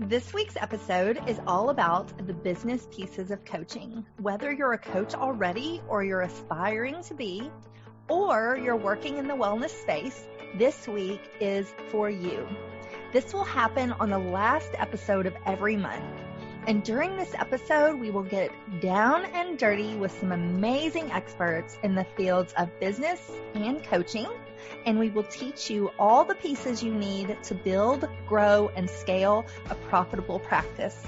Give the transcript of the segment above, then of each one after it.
This week's episode is all about the business pieces of coaching. Whether you're a coach already or you're aspiring to be, or you're working in the wellness space, this week is for you. This will happen on the last episode of every month. And during this episode, we will get down and dirty with some amazing experts in the fields of business and coaching. And we will teach you all the pieces you need to build, grow, and scale a profitable practice.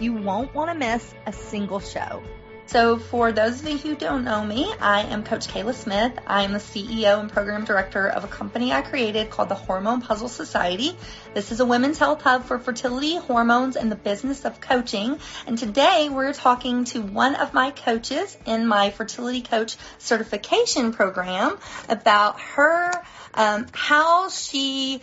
You won't want to miss a single show. So for those of you who don't know me, I am Coach Kayla Smith. I am the CEO and Program Director of a company I created called the Hormone P.U.Z.Z.L.E Society. This is a women's health hub for fertility, hormones, and the business of coaching. And today we're talking to one of my coaches in my fertility coach certification program about her, how she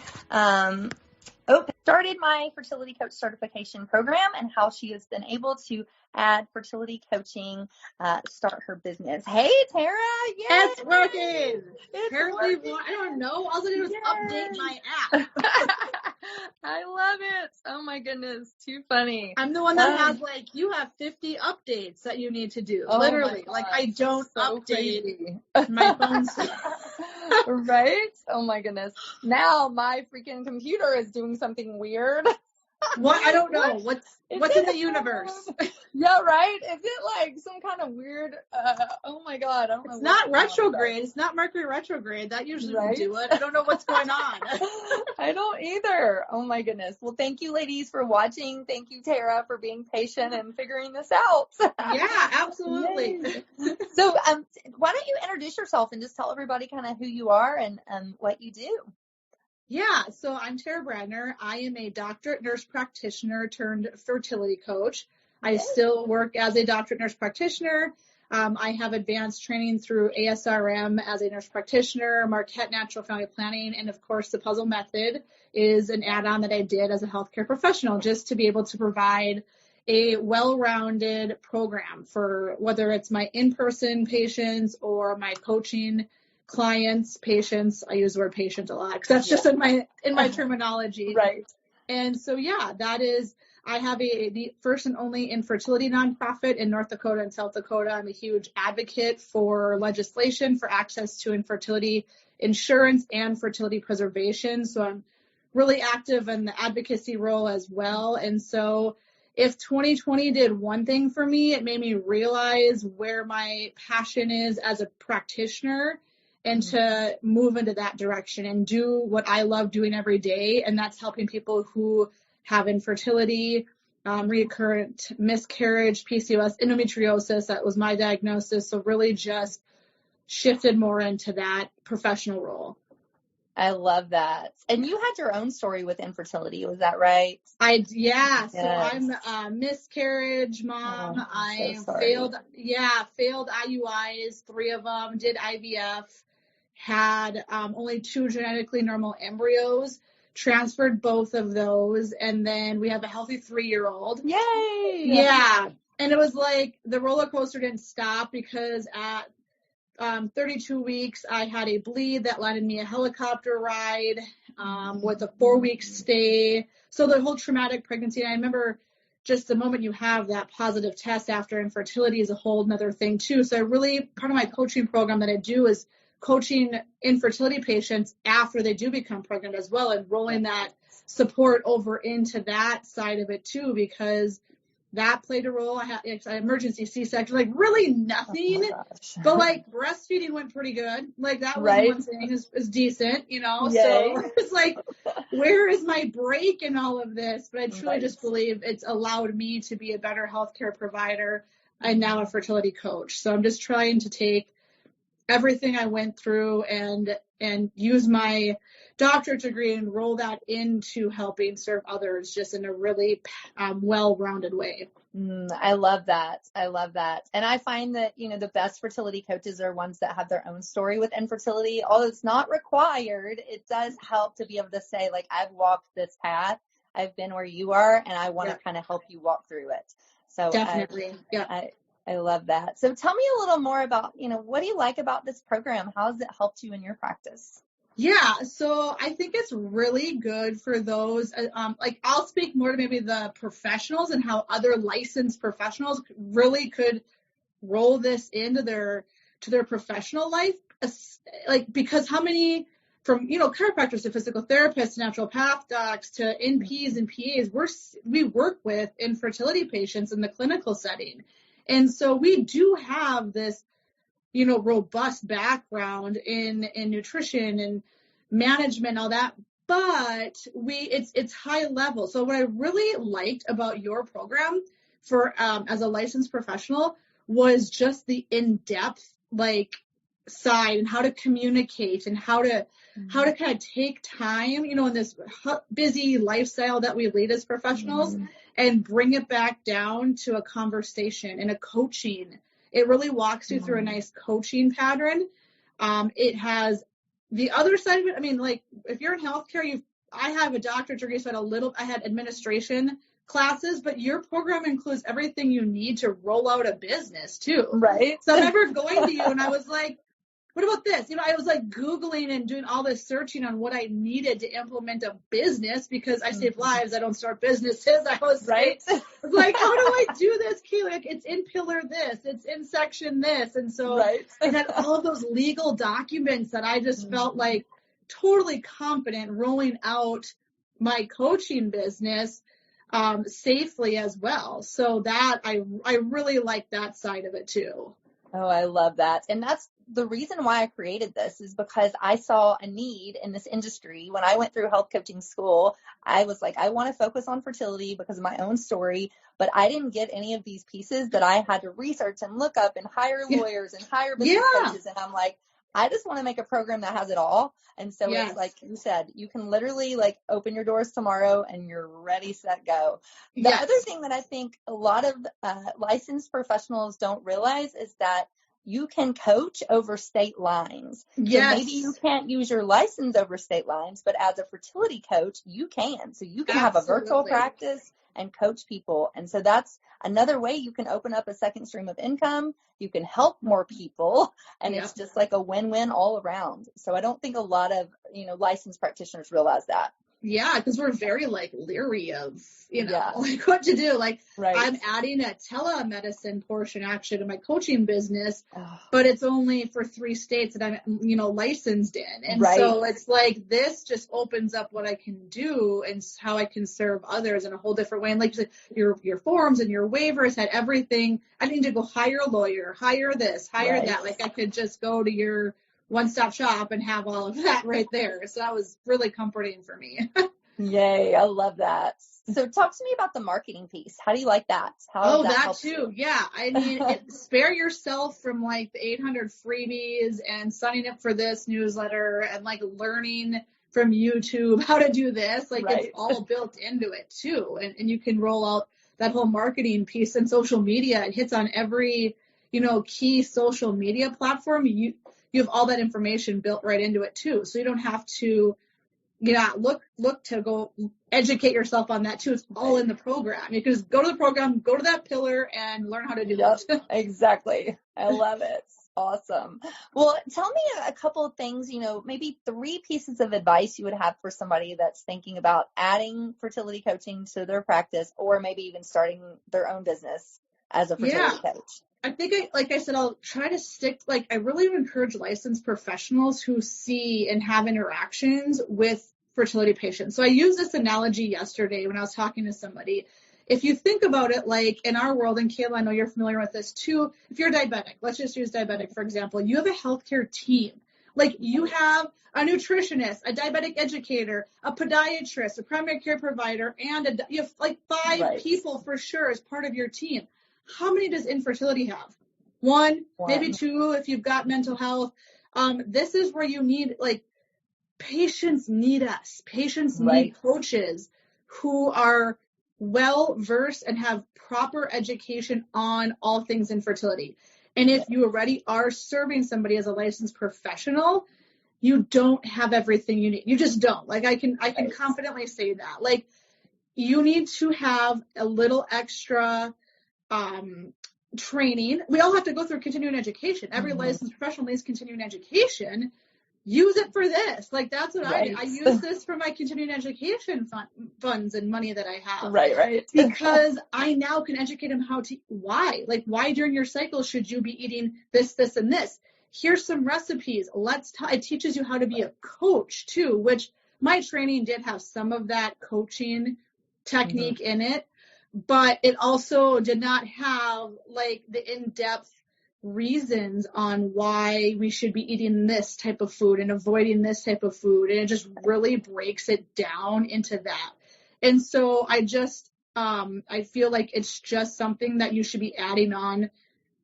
started my fertility coach certification program and how she has been able to add fertility coaching, start her business. Hey, Tara. Yay. It's working. Apparently, I don't know. All I did was update my app. I love it. Oh my goodness. Too funny. I'm the one that has you have 50 updates that you need to do. Oh literally. I don't so update my phone stuff. Right? Oh my goodness. Now my freaking computer is doing something weird. What? I don't know. What's in the universe? Yeah, right? Is it like some kind of weird, oh my God, I don't know. It's not retrograde. It's not Mercury retrograde. That usually would do it. I don't know what's going on. I don't either. Oh my goodness. Well, thank you ladies for watching. Thank you, Tara, for being patient and figuring this out. Yeah, absolutely. So why don't you introduce yourself and just tell everybody kind of who you are and what you do? Yeah, so I'm Tara Brandner. I am a doctorate nurse practitioner turned fertility coach. I still work as a doctorate nurse practitioner. I have advanced training through ASRM as a nurse practitioner, Marquette Natural Family Planning, and of course the P.U.Z.Z.L E method is an add-on that I did as a healthcare professional just to be able to provide a well-rounded program for whether it's my in-person patients or my coaching clients, patients. I use the word patient a lot because that's just in my terminology. Right. And so, that is, I have the first and only infertility nonprofit in North Dakota and South Dakota. I'm a huge advocate for legislation for access to infertility insurance and fertility preservation. So I'm really active in the advocacy role as well. And so if 2020 did one thing for me, it made me realize where my passion is as a practitioner and to move into that direction and do what I love doing every day. And that's helping people who have infertility, recurrent miscarriage, PCOS, endometriosis. That was my diagnosis. So really just shifted more into that professional role. I love that. And you had your own story with infertility. Was that right? Yes. So I'm a miscarriage mom. Oh, I so sorry. failed IUIs, 3 of them, did IVF, had only 2 genetically normal embryos, transferred both of those, and then we have a healthy 3-year-old. Yay! Yeah. And it was like the roller coaster didn't stop because at 32 weeks, I had a bleed that landed me a helicopter ride with a 4-week stay. So the whole traumatic pregnancy, and I remember just the moment you have that positive test after infertility is a whole nother thing too. So part of my coaching program that I do is coaching infertility patients after they do become pregnant as well and rolling that support over into that side of it too, because that played a role. I had an emergency C-section, really nothing, but breastfeeding went pretty good. That was one thing is decent, Yay. So it's where is my break in all of this? But I truly just believe it's allowed me to be a better healthcare provider and now a fertility coach. So I'm just trying to take everything I went through and use my doctorate degree and roll that into helping serve others just in a really well-rounded way. I love that. And I find that, the best fertility coaches are ones that have their own story with infertility. Although it's not required, it does help to be able to say, I've walked this path, I've been where you are, and I want to kind of help you walk through it. So definitely. I love that. So tell me a little more about, what do you like about this program? How has it helped you in your practice? Yeah, so I think it's really good for those, like I'll speak more to maybe the professionals and how other licensed professionals really could roll this into their professional life. Like, because how many, from, chiropractors to physical therapists, naturopath docs to NPs and PAs, we work with infertility patients in the clinical setting. And so we do have this, robust background in nutrition and management, all that, but it's high level. So what I really liked about your program for, as a licensed professional, was just the in-depth, like, side and how to communicate and how to kind of take time, in this busy lifestyle that we lead as professionals, and bring it back down to a conversation and a coaching. It really walks you through a nice coaching pattern. It has the other side of it. I mean, like, if you're in healthcare, I have a doctorate degree, so I had administration classes, but your program includes everything you need to roll out a business too. Right. So I remember going to you and I was like, what about this? I was like Googling and doing all this searching on what I needed to implement a business, because I save lives. I don't start businesses. I was like, how do I do this, Kaylee? Like, it's in pillar this, it's in section this. And so I had all of those legal documents that I just felt like totally confident rolling out my coaching business safely as well. So that I really like that side of it too. Oh, I love that. And that's the reason why I created this, is because I saw a need in this industry. When I went through health coaching school, I was like, I want to focus on fertility because of my own story, but I didn't get any of these pieces that I had to research and look up and hire lawyers and hire business coaches. And I'm like, I just want to make a program that has it all. And so it's like you said, you can literally like open your doors tomorrow and you're ready, set, go. The other thing that I think a lot of licensed professionals don't realize is that you can coach over state lines. Yes. So maybe you can't use your license over state lines, but as a fertility coach, you can. So you can have a virtual practice and coach people. And so that's another way you can open up a second stream of income. You can help more people, and it's just like a win-win all around. So I don't think a lot of, licensed practitioners realize that. Yeah, because we're very like leery of, like what to do. Like I'm adding a telemedicine portion actually to my coaching business, but it's only for 3 states that I'm, licensed in. And so it's like, this just opens up what I can do and how I can serve others in a whole different way. And like your forms and your waivers had everything. I didn't need to go hire a lawyer, hire this, hire that. Like I could just go to your one-stop shop and have all of that right there. So that was really comforting for me. Yay. I love that. So talk to me about the marketing piece. How do you like that? How that too. You? Yeah. I mean, spare yourself from like the 800 freebies and signing up for this newsletter and like learning from YouTube how to do this. Like it's all built into it too. And you can roll out that whole marketing piece and social media. It hits on every, key social media platform. You have all that information built right into it too. So you don't have to, look to go educate yourself on that too. It's all in the program. You can just go to the program, go to that pillar and learn how to do that. Exactly. I love it. Awesome. Well, tell me a couple of things, maybe 3 pieces of advice you would have for somebody that's thinking about adding fertility coaching to their practice, or maybe even starting their own business as a fertility coach. I think, like I said, I'll try to stick, I really encourage licensed professionals who see and have interactions with fertility patients. So I used this analogy yesterday when I was talking to somebody. If you think about it, like in our world, and Kayla, I know you're familiar with this too. If you're diabetic, let's just use diabetic, for example, you have a healthcare team. Like you have a nutritionist, a diabetic educator, a podiatrist, a primary care provider, and you have like 5 people for sure as part of your team. How many does infertility have? 1, maybe 2 if you've got mental health. This is where you need, patients need us. Patients need coaches who are well-versed and have proper education on all things infertility. And if you already are serving somebody as a licensed professional, you don't have everything you need. You just don't. I can confidently say that. You need to have a little extra training. We all have to go through continuing education. Every licensed professional needs continuing education, use it for this. Like, that's what Right. I use this for my continuing education funds and money that I have. Right. Because I now can educate them why during your cycle should you be eating this, and this. Here's some recipes. It teaches you how to be a coach too, which my training did have some of that coaching technique in it, but it also did not have like the in-depth reasons on why we should be eating this type of food and avoiding this type of food. And it just really breaks it down into that. And so I feel like it's just something that you should be adding on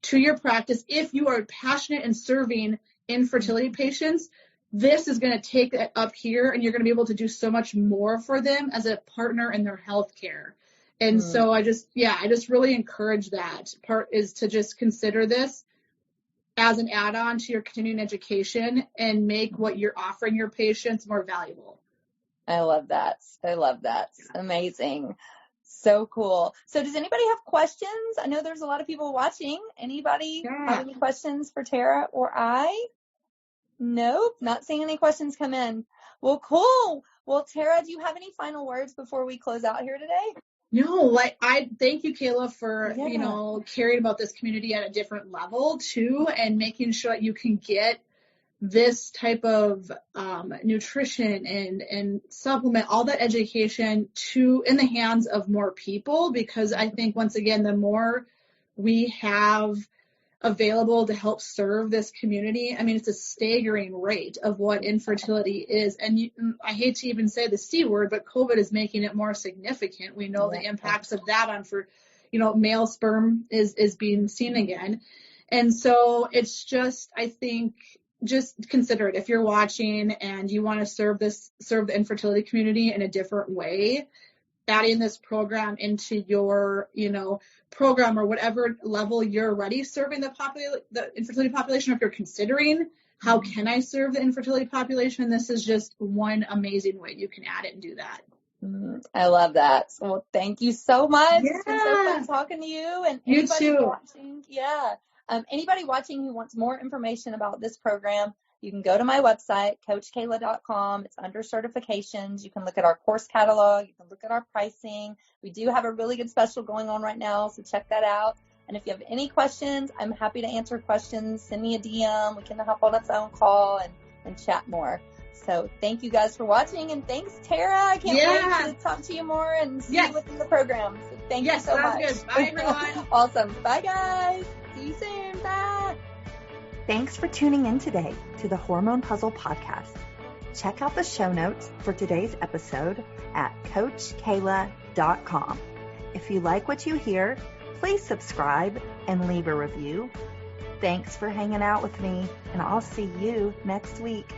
to your practice. If you are passionate in serving infertility patients, this is going to take it up here, and you're going to be able to do so much more for them as a partner in their healthcare. And so I just really encourage that part is to just consider this as an add-on to your continuing education and make what you're offering your patients more valuable. I love that. Amazing. So cool. So does anybody have questions? I know there's a lot of people watching. Anybody have any questions for Tara or I? Nope, not seeing any questions come in. Well, cool. Well, Tara, do you have any final words before we close out here today? No, I thank you, Kayla, for, caring about this community at a different level too, and making sure that you can get this type of nutrition and supplement, all that education in the hands of more people, because I think, once again, the more we have available to help serve this community, I mean, it's a staggering rate of what infertility is. And I hate to even say the C word, but COVID is making it more significant. We know the impacts of that male sperm is being seen again. And so it's just, I think, just consider it. If you're watching and you want to serve the infertility community in a different way, adding this program into your, program or whatever level you're already serving the infertility population, or if you're considering how can I serve the infertility population, this is just one amazing way you can add it and do that. I love that. Well, thank you so much. Yeah. It's been so fun talking to you. And you too. Watching, anybody watching who wants more information about this program, you can go to my website, coachkayla.com. It's under certifications. You can look at our course catalog. You can look at our pricing. We do have a really good special going on right now, so check that out. And if you have any questions, I'm happy to answer questions. Send me a DM. We can hop on a phone call and chat more. So thank you guys for watching, and thanks, Tara. I can't wait to talk to you more and see you within the program. So thank you so much. Good. Bye, everyone. Awesome. Bye, guys. See you soon. Bye. Thanks for tuning in today to the Hormone P.U.Z.Z.L.E Podcast. Check out the show notes for today's episode at coachkayla.com. If you like what you hear, please subscribe and leave a review. Thanks for hanging out with me, and I'll see you next week.